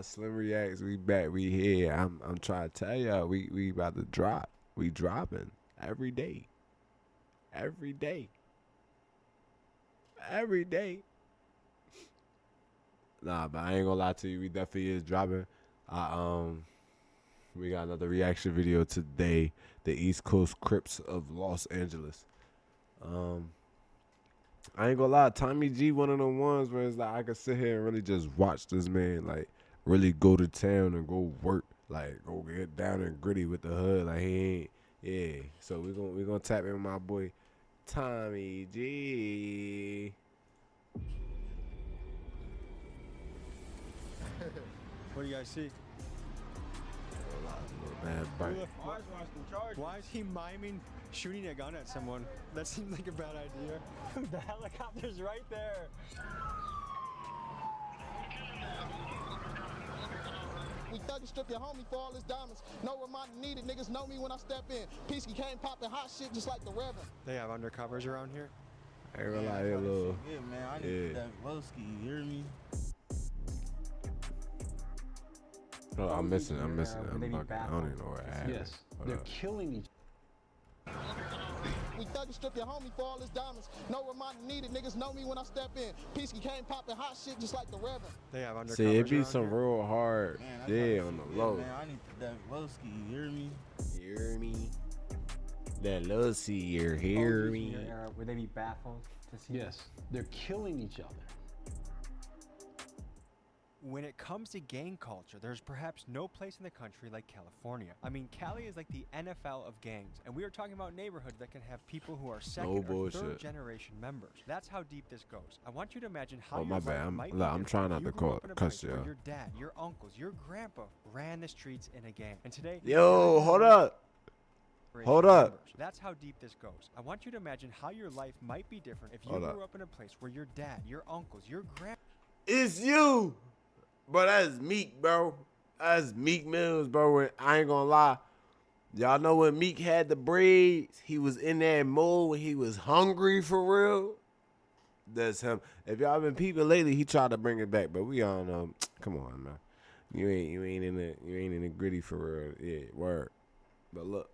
Slim Reacts, we back, we here. I'm trying to tell y'all, we about to drop. We dropping every day. Every day. Every day. Nah, but I ain't gonna lie to you, we definitely is dropping. We got another reaction video today. The East Coast Crips of Los Angeles. I ain't gonna lie, Tommy G one of them ones where it's like I could sit here and really just watch this man like really go to town and go work, like go get down and gritty with the hood. Like he ain't, yeah. So we gonna tap in with my boy Tommy G. What do you guys see? Why is he miming shooting a gun at someone? That seems like a bad idea. The helicopter's right there. We thug and strip your homie for all his diamonds. No reminder needed, niggas know me when I step in. Peasky came popping hot shit just like the Reverend. They have undercovers around here? I ain't gonna lie, a little. Yeah, man, I need that Lowski, you hear me? Oh, I'm missing it. I'm missing it. I don't even know where I have it. Yes, they're killing each other. We thug and strip your homie for all his diamonds. No reminder needed, niggas know me when I step in. Peasky came popping hot shit just like the Reverend. They have undercovers. See, it be some here? real hard, on the low. Man, I need that Lowski, you hear me? You hear me? That Lucy, you hear me? Would they be baffled to see? Yes, they're killing each other. When it comes to gang culture, there's perhaps no place in the country like California. I mean, Cali is like the NFL of gangs, and we are talking about neighborhoods that can have people who are second or third generation members. That's how deep this goes. I want you to imagine how your life might be I'm trying not to cuss you. Your dad, your uncles, your grandpa ran the streets in a gang, and today, yo, hold up. Hold up. That's how deep this goes. I want you to imagine how your life might be different if you grew up in a place where your dad, your uncles, your grand. It's you. Bro, that's Meek, bro. That's Meek Mills, bro. I ain't gonna lie. Y'all know when Meek had the braids, he was in that mode when he was hungry for real. That's him. If y'all been peeping lately, he tried to bring it back, but we all know. Come on, man. You ain't in the gritty for real. Yeah, word. But look.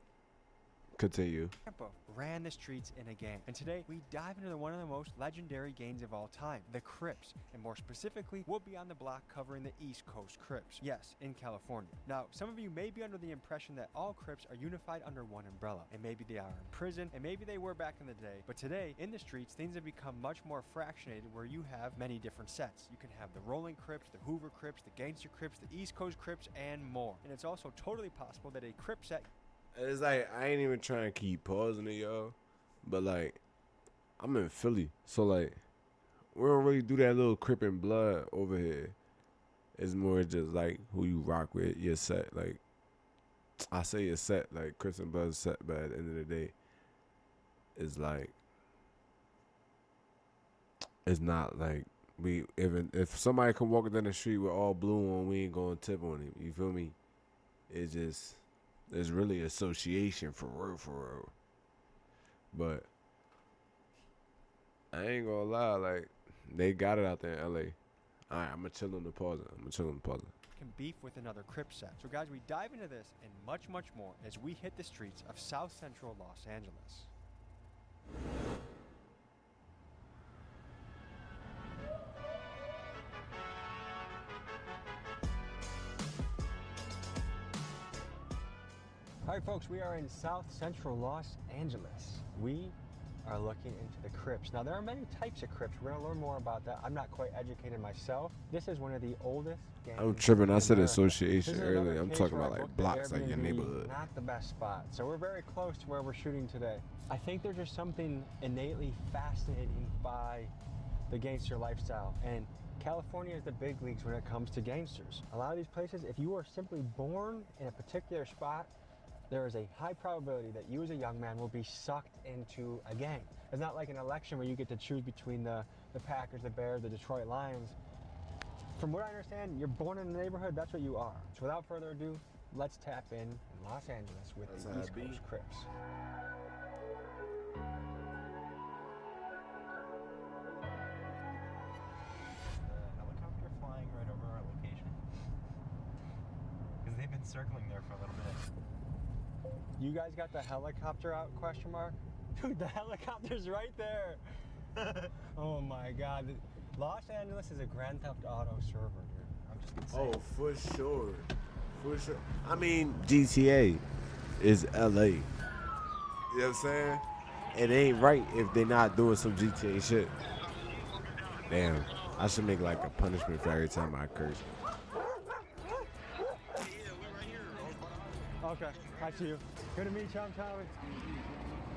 Continue. Grandpa ran the streets in a gang, and today we dive into one of the most legendary gangs of all time, the Crips, and more specifically, we'll be on the block covering the East Coast Crips. Yes, in California. Now, some of you may be under the impression that all Crips are unified under one umbrella, and maybe they are in prison, and maybe they were back in the day, but today, in the streets, things have become much more fractionated where you have many different sets. You can have the Rolling Crips, the Hoover Crips, the Gangster Crips, the East Coast Crips, and more. And it's also totally possible that a Crip set. It's like, I ain't even trying to keep pausing it, y'all. But, like, I'm in Philly. So, like, we don't really do that little Crip and blood over here. It's more just, like, who you rock with, your set. Like, I say your set, like, Crips and Blood's set, but at the end of the day, it's like, it's not like, if somebody can walk down the street with all blue on, we ain't gonna tip on him. You feel me? It's just... There's really association for real. But I ain't gonna lie, like, they got it out there in LA. Alright, I'm gonna chill on the pause. Can beef with another Crip set. So guys, we dive into this and much more as we hit the streets of South Central Los Angeles. All right, folks, we are in South Central Los Angeles. We are looking into the Crips. Now, there are many types of Crips. We're going to learn more about that. I'm not quite educated myself. This is one of the oldest gangs. I'm tripping. I said association earlier. I'm talking about like blocks, like your neighborhood. Not the best spot. So we're very close to where we're shooting today. I think there's just something innately fascinating by the gangster lifestyle. And California is the big leagues when it comes to gangsters. A lot of these places, if you are simply born in a particular spot, there is a high probability that you as a young man will be sucked into a gang. It's not like an election where you get to choose between the Packers, the Bears, the Detroit Lions. From what I understand, you're born in a neighborhood, that's what you are. So without further ado, let's tap in Los Angeles with the East Coast Crips. Helicopter flying right over our location. circling there for a little bit. You guys got the helicopter out, question mark? Dude, the helicopter's right there. Oh my God. Los Angeles is a Grand Theft Auto server, dude. I'm just saying. Oh, for sure. For sure. I mean, GTA is LA. You know what I'm saying? It ain't right if they're not doing some GTA shit. Damn. I should make like a punishment for every time I curse. Okay, I see you. Good to meet you, I'm Tommy.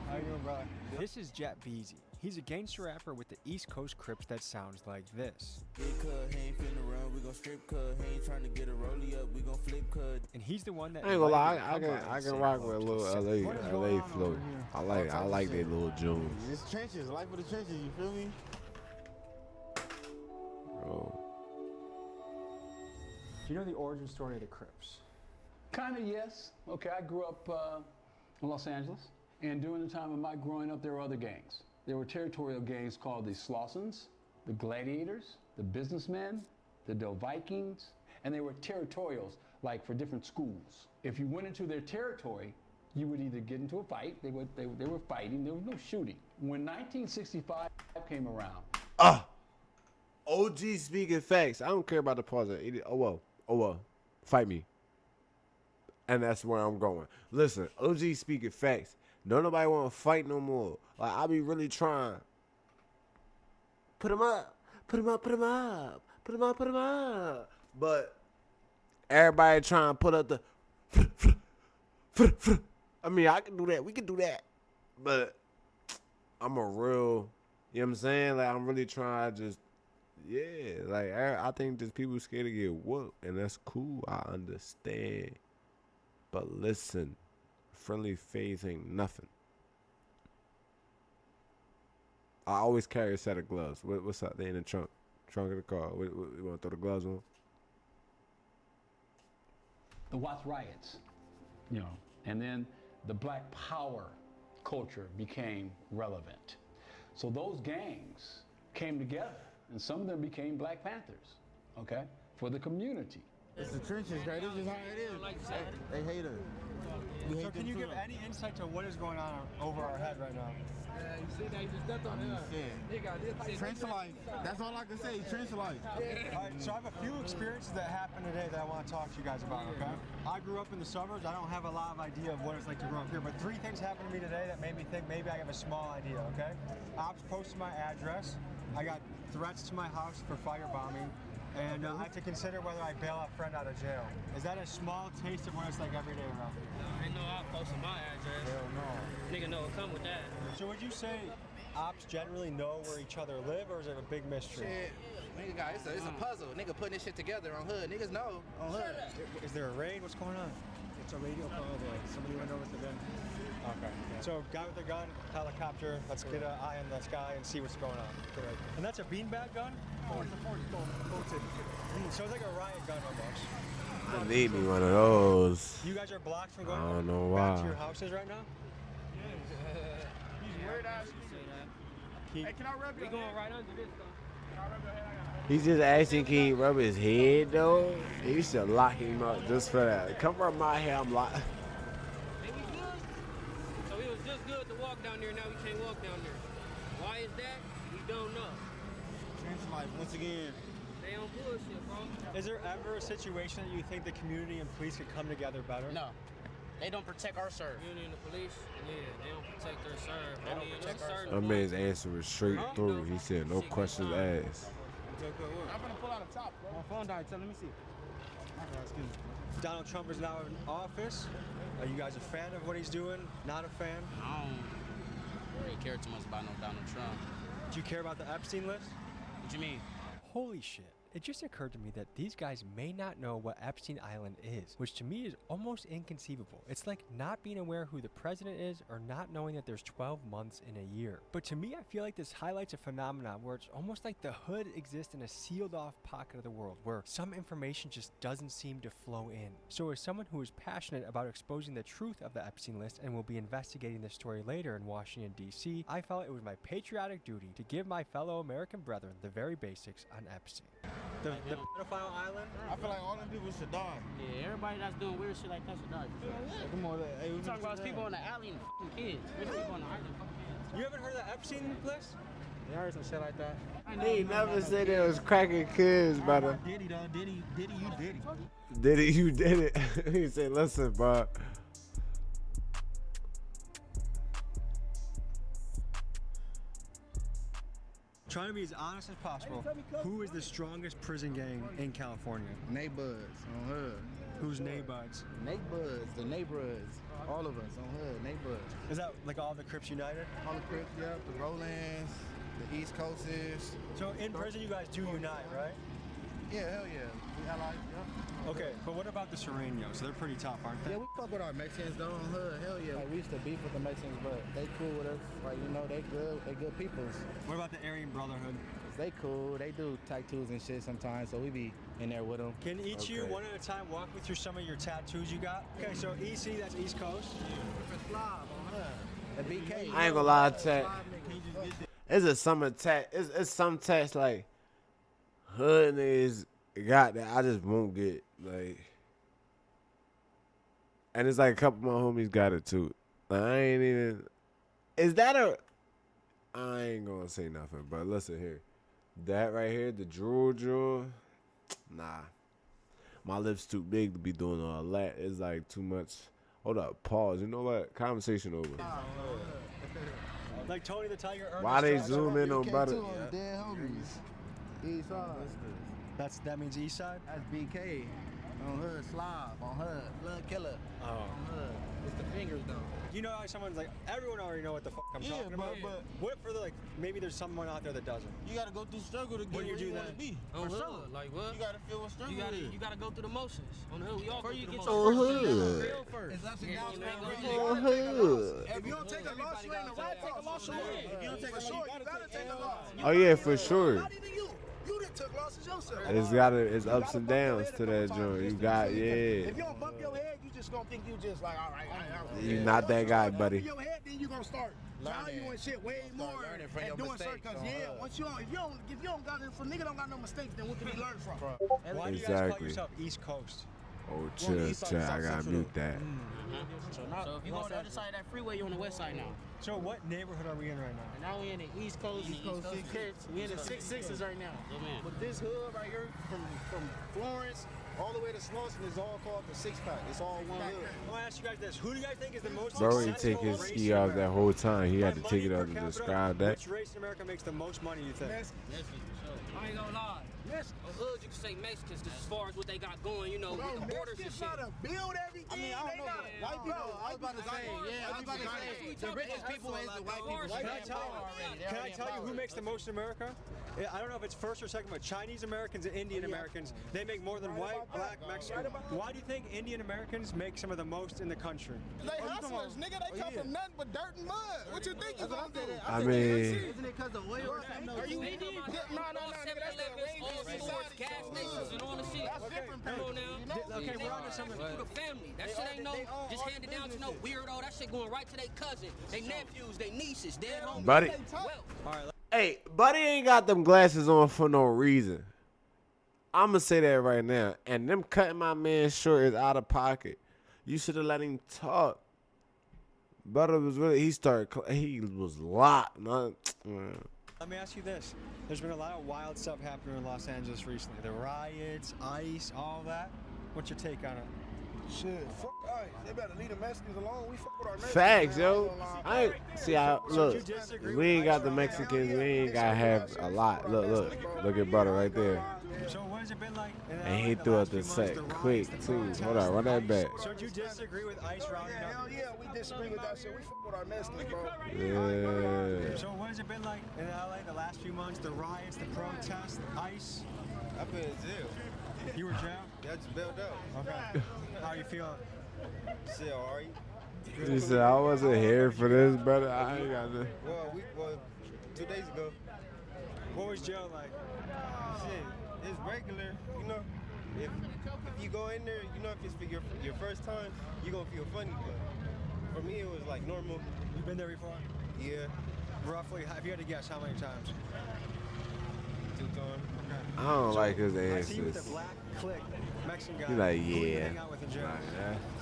How you doing, brother? This is Jet Beezy. He's a gangster rapper with the East Coast Crips that sounds like this. And he's the one that I ain't gonna lie, I can rock with a little LA flow. I like their little Jones. It's trenches, life of the trenches, you feel me? Bro. Do you know the origin story of the Crips? Kind of, yes. Okay, I grew up in Los Angeles, and during the time of my growing up, there were other gangs. There were territorial gangs called the Slossons, the Gladiators, the Businessmen, the Del Vikings, and they were territorials, like for different schools. If you went into their territory, you would either get into a fight, they were fighting, there was no shooting. When 1965 came around. OG speaking facts. I don't care about the pause. Oh well, fight me. And that's where I'm going. Listen, OG speaking facts. Don't nobody want to fight no more. Like, I be really trying. Put him up. Put him up. Put him up. Put him up. Put him up. But everybody trying to put up the. I mean, I can do that. We can do that. But I'm a real, you know what I'm saying? Like, I'm really trying to just, yeah. Like, I think just people scared to get whooped. And that's cool. I understand. But listen, friendly phase ain't nothing. I always carry a set of gloves. What's up? They in the trunk of the car. You want to throw the gloves on? The Watts riots, you know, and then the Black Power culture became relevant. So those gangs came together, and some of them became Black Panthers, okay, for the community. It's the trenches, right? This is how it is. They hate us. So can you give any insight to what is going on over our head right now? Yeah, you see that? You just stepped on him. Trench life. That's all I can say. Trench life. All right, so I have a few experiences that happened today that I want to talk to you guys about, okay? I grew up in the suburbs. I don't have a lot of idea of what it's like to grow up here, but 3 things happened to me today that made me think maybe I have a small idea, okay? Ops posted my address. I got threats to my house for firebombing. And I have to consider whether I bail a friend out of jail. Is that a small taste of what it's like every day around here? I know I posted my address. Hell no. Nigga know what come with that. So would you say ops generally know where each other live, or is it a big mystery? Shit, nigga, guys, it's a puzzle. Nigga putting this shit together on hood. Niggas know on hood. Is there a raid? What's going on? It's a radio call that somebody went over to them. Okay. So guy with the gun, helicopter. Let's get an eye on the sky and see what's going on. Correct. And that's a beanbag gun? Oh, it's a 40. So it's like a riot gun almost. I need me one of those. You guys are blocked from I don't going know back why. to your houses right now? He's weird ass. He, Hey, can I rub We your going head? right under this though. Can I rub your head? He's just asking, can he rub his head though? He should lock him up just for that. Come rub my hair, I'm locked. Ain't we good? So it was just good to walk down there. Now we can't walk down there. Why is that? We don't know. Trench life, once again. They on bullshit, bro. is there ever a situation that you think the community and police could come together better? No, they don't protect our serve. Community and the police, yeah, they don't protect their serve. They don't protect our That man's answer was straight through. He said, no questions asked. I'm gonna pull out a top, bro. My phone died, so let me see. Donald Trump is now in office. Are you guys a fan of what he's doing? Not a fan? I don't really care too much about no Donald Trump. Do you care about the Epstein list? What you mean? Holy shit. It just occurred to me that these guys may not know what Epstein Island is, which to me is almost inconceivable. It's like not being aware who the president is or not knowing that there's 12 months in a year. But to me, I feel like this highlights a phenomenon where it's almost like the hood exists in a sealed off pocket of the world where some information just doesn't seem to flow in. So as someone who is passionate about exposing the truth of the Epstein list and will be investigating this story later in Washington, D.C., I felt it was my patriotic duty to give my fellow American brethren the very basics on Epstein. The pedophile island? I feel like all them people should die. Yeah, everybody that's doing weird shit like that should die. Come on, hey, You talking about people on the alley and fucking kids. There's people on the island fucking kids. You haven't heard of the Epstein list? Yeah, I heard some shit like that. He never said it was cracking kids, brother. Diddy, though. Diddy, you Diddy. Did it? You did it. He said, listen, bro. Trying to be as honest as possible. Who is the strongest prison gang in California? Neighbors on hood. Who's Neighbors? Neighbors, the neighborhoods. All of us on hood, neighbors. Is that like all the Crips United? All the Crips, yeah. The Rollins, the East Coasters. So in prison you guys do unite, right? Yeah, hell yeah. We allies, yeah. Okay, but what about the Serenos? They're pretty tough, aren't they? Yeah, we fuck with our Mexicans though on hood, hell yeah. Like, we used to beef with the Mexicans, but they cool with us. Like, you know, they good peoples. What about the Aryan Brotherhood? They cool, they do tattoos and shit sometimes, so we be in there with them. Can each you, one at a time, walk me through some of your tattoos you got? Okay, so EC, that's East Coast. The BK. I ain't gonna lie, chat. It's a summer tat. It's some tats like hood niggas got that I just won't get. Like, and it's like a couple of my homies got it too. Like, I ain't even. Is that a? I ain't gonna say nothing, but listen here. That right here, the drool. Nah. My lips too big to be doing all that. It's like too much. Hold up, pause. You know what? Conversation over. Like Tony the Tiger. Why they zoom in on brother? Dead homies. East side. That means East Side? That's BK. On hood, Slob. On hood, Blood Killer. Oh. On hood. It's the fingers though. You know how someone's like, everyone already know what the fuck I'm talking about. But what for the, like, maybe there's someone out there that doesn't. you gotta go through struggle to get When where you do you that. wanna be. On For hood, sure. like what? You gotta feel what struggle You gotta go through the motions. On the hood, we all go Before through you the get motions. On hood. Real first. It's ups and Yeah, downs. you ain't man. gonna You On gotta take a loss. hood. If you don't take a loss, you ain't a right take a loss. If you don't take a loss, you gotta take a loss. Oh yeah, for sure. Not even you. You done took losses yourself. It's ups and downs to that joint. You got If yeah. you don't bump your head, you just gonna think you just like, all right. You not that guy, buddy. Bump your head, then you gonna start valuing shit way more learning from and your doing certain. mistakes, Cause yeah, once if you don't got if a nigga don't got no mistakes, then what can he learn from? Why do you guys call Exactly. yourself East Coast? Oh chill. I gotta mute that. So if you go on the other side of that freeway, you're on the west side now. So what neighborhood are we in right now? And now we in the East Coast. Kids. We in the 6-6s right now. Yeah, man. But this hood right here, from Florence all the way to Slauson, is all called the 6-pack. It's all one hood. I want to ask you guys this. Who do you guys think is the most Bro, he successful take his race ski in off that America? whole time. He had By to take it money out per to capita, describe that. Which race in America makes the most money, you think? I ain't gonna lie. On hood, you can say Mexicans, because as far as what they got going, you know, with the borders and shit. to build everything. I mean, I don't know. White people, I was about to say, the richest people is the white people. Can I tell you who makes the most in America? I don't know if it's first or second, but Chinese Americans and Indian Americans, they make more than white, black, Mexican. Why do you think Indian Americans make some of the most in the country? They hustlers, nigga. They come from nothing but dirt and mud. What you think you gonna do? I mean, Isn't it because the oil? Are you Indian? No, nigga. That's the All arrangement. stores, gas stations, and all the shit. Come on now. Okay, we're on to something. Through the family. That shit ain't no just handed down to no weirdo. That shit going right to their cousin, their nephews, their nieces, dead homies. buddy. Well, All right, Hey, buddy ain't got them glasses on for no reason. I'ma say that right now. And them cutting my man short is out of pocket. You should have let him talk. Brother was really he was locked. let me ask you this. There's been a lot of wild stuff happening in Los Angeles recently. The riots, ICE, all that. What's your take on it? Shit, fuck ICE. They better leave the Mexicans alone. We fuck with our Mexicans. Facts, man. yo. I ain't, see, look, we ain't got the Mexicans. We ain't got to have a lot. Look at brother right there. So what has it been like? And he threw out the set quick, too. Hold on, run that back. So do you disagree with ICE rounding Yeah, hell up? yeah, we disagree with that shit. We fuck with our Mexicans, bro. Yeah. So what has it been like in LA the last few months? The riots, the protests, ICE? I've been in jail. You were jail? Yeah, I just bailed out. Okay. How are you feeling? Shit, alright. He said, I wasn't here for this, brother. I ain't got to. Well, 2 days ago. What was jail like? Shit, it's regular, you know. If you go in there, you know, if it's for your first time, you're gonna feel funny. But for me, it was like normal. You been there before? Yeah, Roughly, if you had to guess, how many times? 2 times. I I don't like his I see you with the answers. black click Mexican guy. He like, Who you yeah. hang out with in general?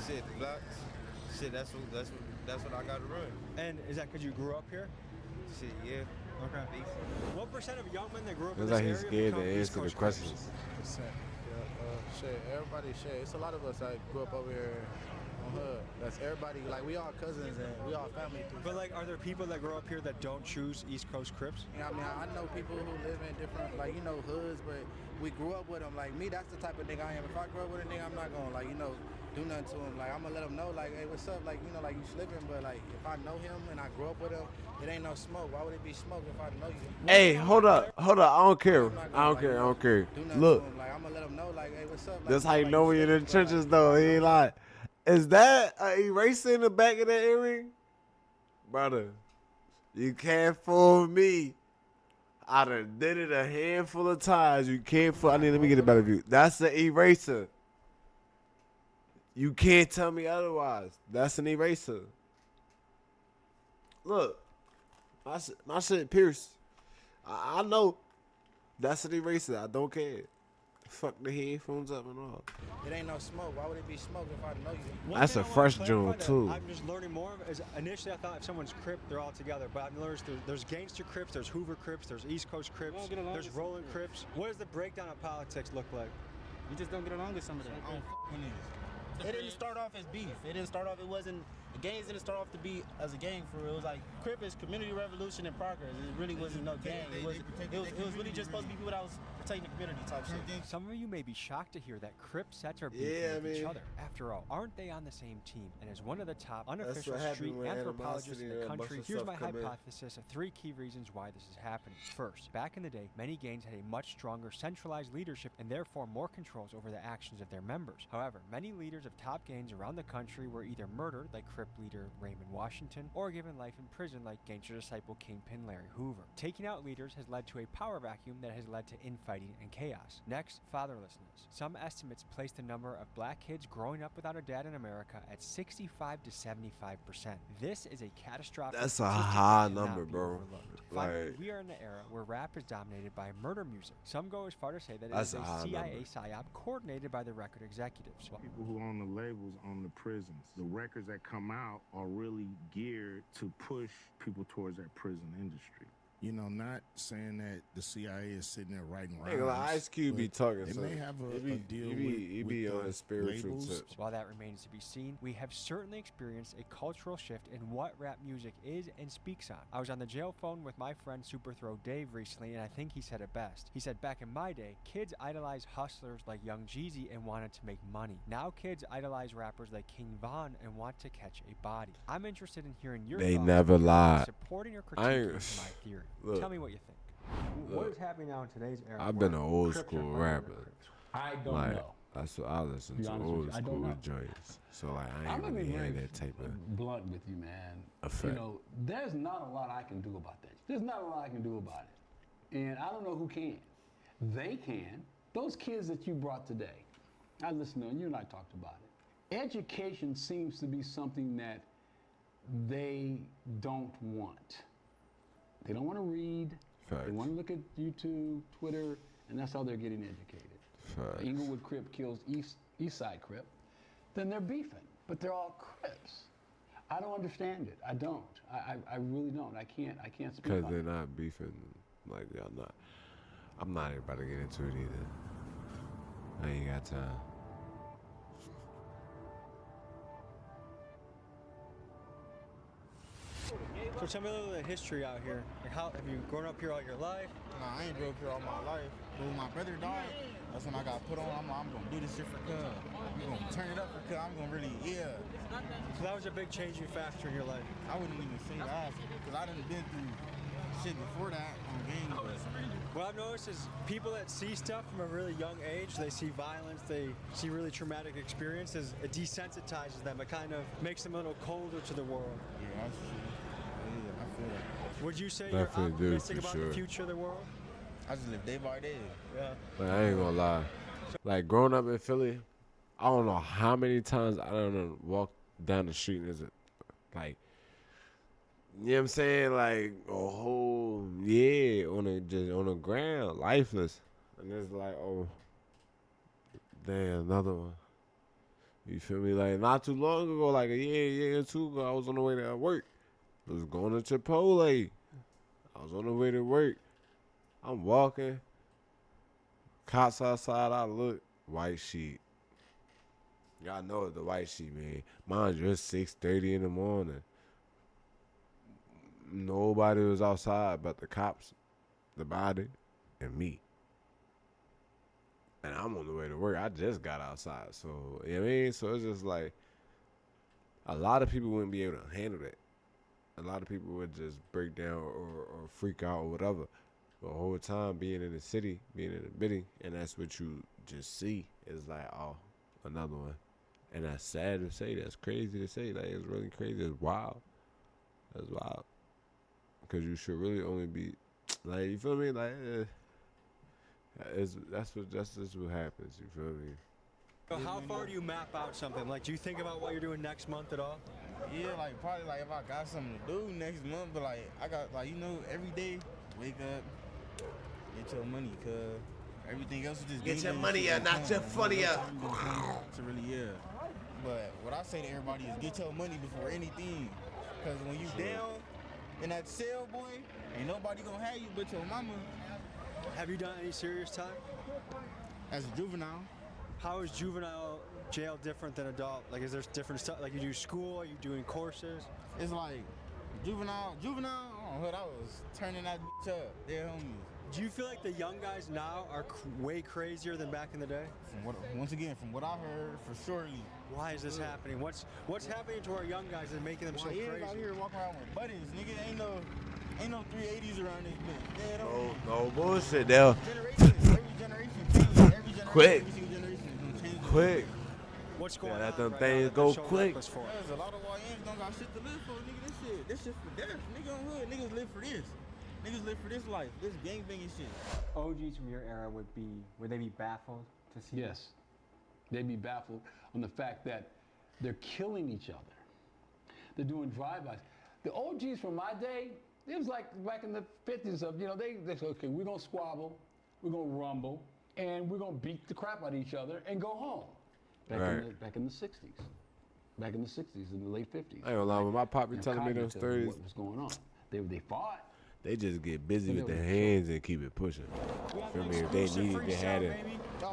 Shit, blocks. Shit, that's what I gotta run. And is that because you grew up here? Shit, yeah. Okay. What percent of young men that grew up in It's this like he's area scared become to East answer the Coast Crips? questions. Shit, everybody, shit. It's a lot of us that grew up over here on hood. That's everybody, like, we all cousins and we all family. But, like, are there people that grow up here that don't choose East Coast Crips? You know what I mean? I know people who live in different, like, you know, hoods, but we grew up with them. Like, me, that's the type of nigga I am. If I grow up with a nigga, I'm not gonna, like, you know, do nothing to him. Like, I'm gonna let him know, like, hey, what's up? Like, you know, like, you slipping, but, like, if I know him and I grew up with him, it ain't no smoke. Why would it be smoke if I know you? Hey, hold up. I don't care. I'm not I don't gonna, care. I like, don't care. do nothing Look, to him. Like, I'm gonna let him know, like, hey, what's up? Like, that's how you like, know when you're in the slipping, but, trenches, like, though. I He ain't know like, is that an eraser in the back of that earring? Brother, you can't fool me. I done did it a handful of times. You can't fool. Let me get a better view. That's an eraser. You can't tell me otherwise. That's an eraser. Look, my shit pierced. I know. That's an eraser. I don't care. Fuck the headphones up and all. It ain't no smoke. Why would it be smoke if I know you? That's a fresh joint, too. I'm just learning more of it. Is initially, I thought if someone's Crip, they're all together. But I've learned there's gangster Crips, there's Hoover Crips, there's East Coast Crips, there's Rolling Crips. What does the breakdown of politics look like? You just don't get along with some of them. I don't f with niggas. It didn't start off as beef. It didn't start off, it wasn't, the gangs didn't start off to be as a gang for real. It was like, Crip is community revolution in progress. It really wasn't no gang. It was really just supposed to be people that was protecting the community type shit. Some of you may be shocked to hear that Crip sets are beefing Yeah, with each man. other. After all, aren't they on the same team? And as one of the top what unofficial happened street when anthropologists in animosity the and a bunch country, of here's stuff my come in. hypothesis of 3 key reasons why this is happening. First, back in the day, many gangs had a much stronger centralized leadership and therefore more controls over the actions of their members. However, many leaders of top gangs around the country were either murdered, like Crip leader Raymond Washington, or given life in prison, like gangster disciple Kingpin Larry Hoover. Taking out leaders has led to a power vacuum that has led to infighting and chaos. Next, fatherlessness. Some estimates place the number of black kids growing up without a dad in America at 65 to 75%. This is a catastrophic That's a statistic that high cannot number, be bro. overlooked. Finally, Like, we are in an era where rap is dominated by murder music. Some go as far to say that it That's is a a high CIA number. psyop coordinated by the record executives. People who own the labels own the prisons. The records that come out are really geared to push people towards that prison industry. You know, not saying that the CIA is sitting there writing I ain't gonna lie, rhymes, Ice Cube be but talking. They so may have a deal he be with on the his spiritual labels. tips. While that remains to be seen, we have certainly experienced a cultural shift in what rap music is and speaks on. I was on the jail phone with my friend Super Throw Dave recently, and I think he said it best. He said, back in my day, kids idolized hustlers like Young Jeezy and wanted to make money. Now kids idolize rappers like King Von and want to catch a body. I'm interested in hearing your They thoughts never on lied. supporting or I critiquing ain't- my theory. Look. Tell me what you think. Look. What is happening now in today's era? I've where been an old Crips are school fighting rapper. other Crips? I don't Like, know. that's what I listen Be to, honest with old you, I don't school know. joints. So like, I I'm ain't gonna really be hear very that type of blunt with you, man. effect. You know, there's not a lot I can do about that. There's not a lot I can do about it. And I don't know who can. They can. Those kids that you brought today, I listened to them, you and I talked about it. Education seems to be something that they don't want. They don't want to read. Facts. They want to look at YouTube, Twitter, and that's how they're getting educated. Facts. Inglewood Crip kills East Side Crip, then they're beefing. But they're all Crips. I don't understand it. I don't. I really don't. I can't speak Because on they're it. not beefing like y'all not. I'm not even about to get into it either. I ain't got time. So tell me a little bit of history out here. Like how have you grown up here all your life? Nah, I ain't grew up here all my life. But when my brother died, that's when I got put on. I'm gonna do this shit for Cub. We gonna turn it up for Cub. I'm gonna really, yeah. So that was a big changing factor in your life. I wouldn't even say that because I done been through shit before that on games. What I've noticed is people that see stuff from a really young age, they see violence, they see really traumatic experiences, it desensitizes them. It kind of makes them a little colder to the world. Yeah, that's true. Yeah, I feel that. Would you say Definitely you're do, optimistic for about sure. the future of the world? I just live day by day. Yeah. Like, I ain't gonna lie. Like growing up in Philly, I don't know how many times I don't know walk down the street and there's a like, you know what I'm saying, like a whole on the ground, lifeless. And it's like, oh, damn, another one. You feel me? Like, not too long ago, like a year or two ago, I was on the way to work. I was going to Chipotle. I was on the way to work. I'm walking. Cops outside, I look. White sheet. Y'all know it's the white sheet, man. Mind you, it's 6:30 in the morning. Nobody was outside but the cops, the body, and me. And I'm on the way to work. I just got outside. So, you know what I mean? So it's just like, a lot of people wouldn't be able to handle that. A lot of people would just break down or freak out or whatever. The whole time being in the city, being in the bidding, and that's what you just see. It's like, oh, another one. And that's sad to say. That's crazy to say. Like, it's really crazy. It's wild. That's wild. Because you should really only be, like, you feel me? Like, that's just what happens. You feel me? So how far do you map out something? Like, do you think about what you're doing next month at all? Yeah, like probably like if I got something to do next month, but like I got like every day wake up, get your money, cause everything else is just Get your money up, not your funny up. To really But what I say to everybody is get your money before anything, cause when you down in that cell, boy, ain't nobody gonna have you but your mama. Have you done any serious time? As a juvenile. How is juvenile jail different than adult? Like, is there different stuff? Like, you do school? Are you doing courses? It's like juvenile. I don't know, I was turning that bitch up. They're homies. Do you feel like the young guys now are way crazier than back in the day? From what I heard, for surely. Why is this happening? What's happening to our young guys that's making them so crazy? Out here walking around with buttons, nigga. Ain't no 380s around this bitch. No bullshit, though. Every generation changes. Quick. Quick. What's going on? Let them right things now go that they're so quick. reckless for? There's a lot of YNs don't got shit to live for, nigga. This shit for death. Nigga on hood, niggas live for this. Niggas live for this life, this gangbanging shit. OGs from your era would they be baffled to see? Yes, they'd be baffled on the fact that they're killing each other. They're doing drive-bys. The OGs from my day, it was like back in the 50s of, they said, okay, we're gonna squabble, we're gonna rumble, and we're gonna beat the crap out of each other and go home. Back in the 60s. Back in the 60s, in the late 50s. I ain't gonna lie, when my pop be telling me those stories, what was going on. They fought. They just get busy with their hands and keep it pushing. Feel me? If they needed to have it,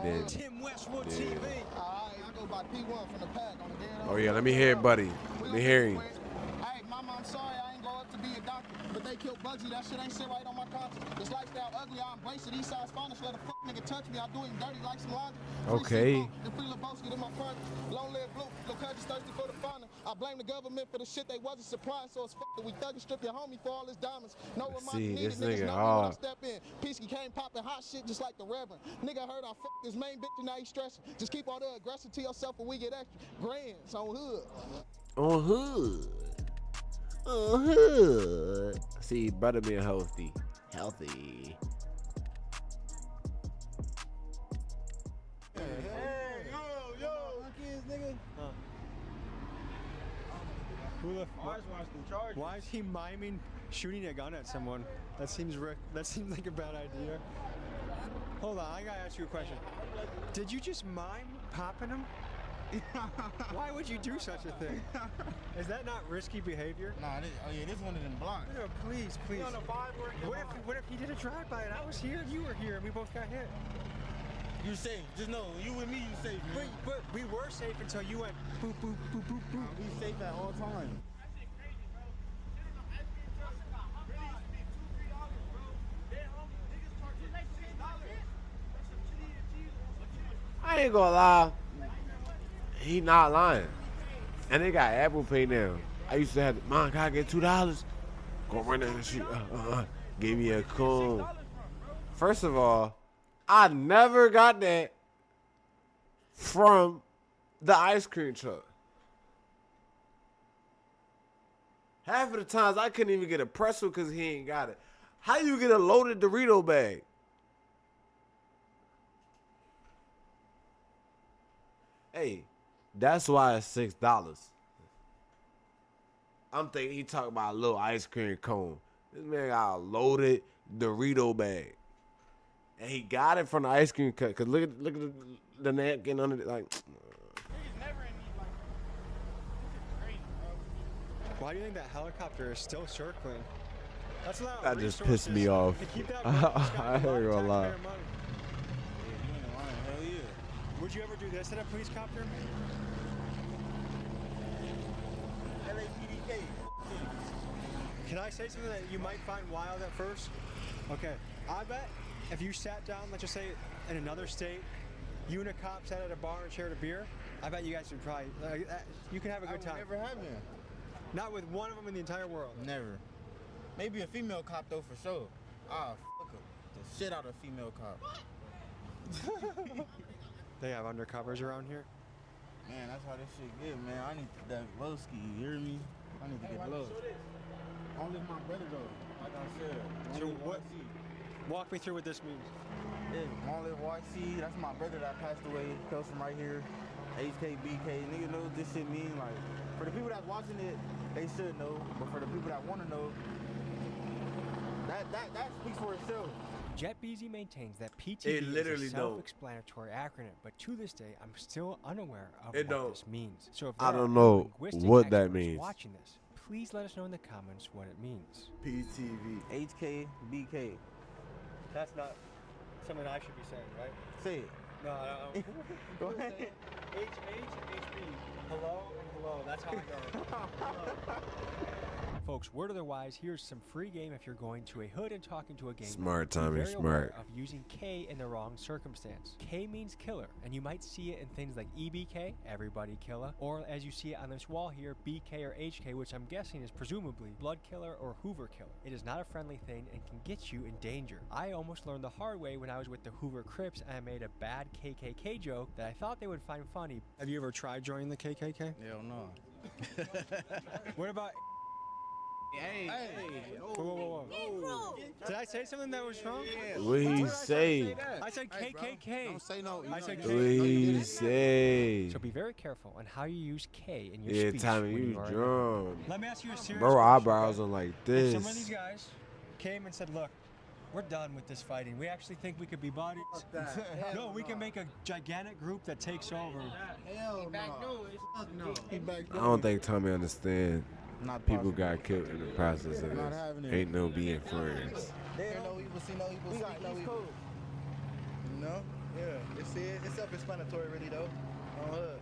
then Tim Westwood TV. I go by P1 from the pack on the dead. oh yeah, let me hear it, buddy. Let me hear you. Hey, mama, I'm sorry I ain't grow up to be a doctor, but they killed Bugsy. That shit ain't sit right on my conscience. This lifestyle ugly, I embrace it. East side finest, let a fuck nigga touch me. I do him dirty like some laundry. Okay. And free Lebowski to my partner. Long live blue, little country's thirsty for the fauna. I blame the government for the shit they wasn't supplying, so it's fucked. We thug and strip your homie for all his diamonds. No reminder needed, this niggas nigga know hard. when I step in. Peasky came popping hot shit just like the Reverend. Nigga heard I fucked his main bitch and now he stressing. Just keep all the aggression to yourself when we get extra. Grands on hood. On hood. On hood. See, brother being healthy. Healthy. Why is he miming shooting a gun at someone? That seems like a bad idea. Hold on, I gotta ask you a question. Did you just mime popping him? Why would you do such a thing? Is that not risky behavior? Nah, this one of them blocks. No, please. What if he did a drive-by and I was here and you were here and we both got hit? You safe. Just know, you with me, you safe, man. But we were safe until you went boop, boop, boop, boop, boop. We safe at all times. I ain't gonna lie. He not lying. And they got Apple Pay now. I used to have, Mom, can I get $2? Go run down the street. Give me a coon. First of all, I never got that from the ice cream truck. Half of the times I couldn't even get a pretzel because he ain't got it. How you get a loaded Dorito bag? Hey, that's why it's $6. I'm thinking he talking about a little ice cream cone. This man got a loaded Dorito bag. And he got it from the ice cream cut. Cause look at the napkin under it. Like, Why do you think that helicopter is still circling? That's not. that just pissed me off. To keep that running, it's gotta I be a lot ain't of gonna lie. taxpayer money. Hell yeah. Would you ever do this at a police copter? LAPDK. Can I say something that you might find wild at first? Okay, I bet if you sat down, let's just say in another state, you and a cop sat at a bar and shared a beer, I bet you guys would probably, you can have a good time. Never have been. Not with one of them in the entire world. Never. Maybe a female cop though for sure. Ah, fuck the shit out of a female cop. They have undercovers around here. Man, that's how this shit get, man. I need that low ski, you hear me? I need to get low. Only my brother though, like I said. So what? Walk me through what this means. Yeah, Long Live YC, that's my brother that passed away. He comes from right here. HK, BK, nigga knows this shit mean. Like, for the people that's watching it, they should know. But for the people that want to know, that speaks for itself. JetBeezy maintains that PTV It literally is a self-explanatory acronym, but to this day, I'm still unaware of what this means. So if I there don't are know linguistic what that experts means. watching this, please let us know in the comments what it means. PTV. HK, BK. That's not something I should be saying, right? Say it. No, I Go ahead. HH and HB. Hello and hello. That's how I go. Folks, word otherwise, here's some free game if you're going to a hood and talking to a game. Smart, Be Tommy, very smart. aware of using K in the wrong circumstance. K means killer, and you might see it in things like EBK, everybody killer, or as you see it on this wall here, BK or HK, which I'm guessing is presumably blood killer or Hoover killer. It is not a friendly thing and can get you in danger. I almost learned the hard way when I was with the Hoover Crips and I made a bad KKK joke that I thought they would find funny. Have you ever tried joining the KKK? Hell no. What about... Hey. Whoa. Did I say something that was wrong? What he say? I said KKK. Don't say no. I said What he say? So be very careful on how you use K in your Yeah, speech. Tommy, when you are drunk. Let me ask you a serious Bro, question, eyebrows okay? on like If this. some of these guys came and said, look, we're done with this fighting. We actually think we could be buddies. No, we can make a gigantic group that takes over. Hell no. He back I don't think Tommy understand. Not People possible. got killed in the process of Not this. having it. Ain't no being friends. There no evil, see no evil, speak no evil. No? Yeah. It's self-explanatory really though. On hood.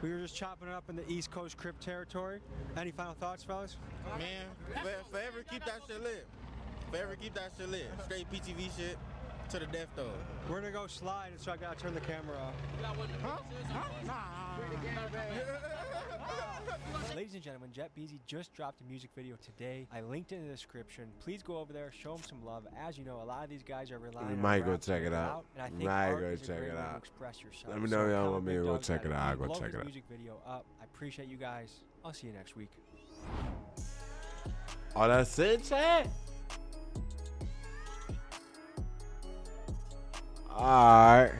We were just chopping it up in the East Coast Crip territory. Any final thoughts, fellas? Man, forever keep that shit lit. Forever keep that shit lit. Straight PTV shit to the death though. We're gonna go slide, so I gotta turn the camera off. Ladies and gentlemen, JetBeezy just dropped a music video today. I linked it in the description. Please go over there, show them some love. As you know, a lot of these guys are relying We on might go rap to check get it out. And I We think might art go is a check great it way to out. express yourself. Let me know y'all comment want me Big to go Dog check got it out. I'll go Blow check this it out. music video up. I appreciate you guys. I'll see you next week. Oh, that's it, chat? Alright.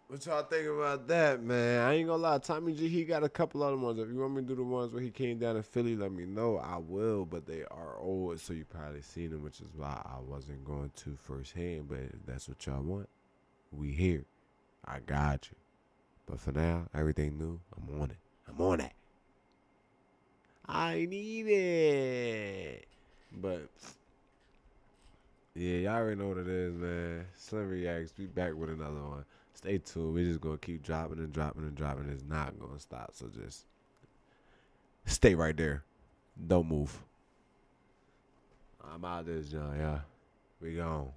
What y'all think about that, man? I ain't gonna lie. Tommy G, he got a couple other ones. If you want me to do the ones where he came down to Philly, let me know. I will, but they are old, so you probably seen them, which is why I wasn't going to firsthand. But if that's what y'all want, we here. I got you. But for now, everything new, I'm on it. I'm on it. I need it. But yeah, y'all already know what it is, man. Slim Reacts, be back with another one. Stay tuned. We're just gonna keep dropping and dropping and dropping. It's not gonna stop. So just stay right there. Don't move. I'm out of this, John. Yeah, we gone.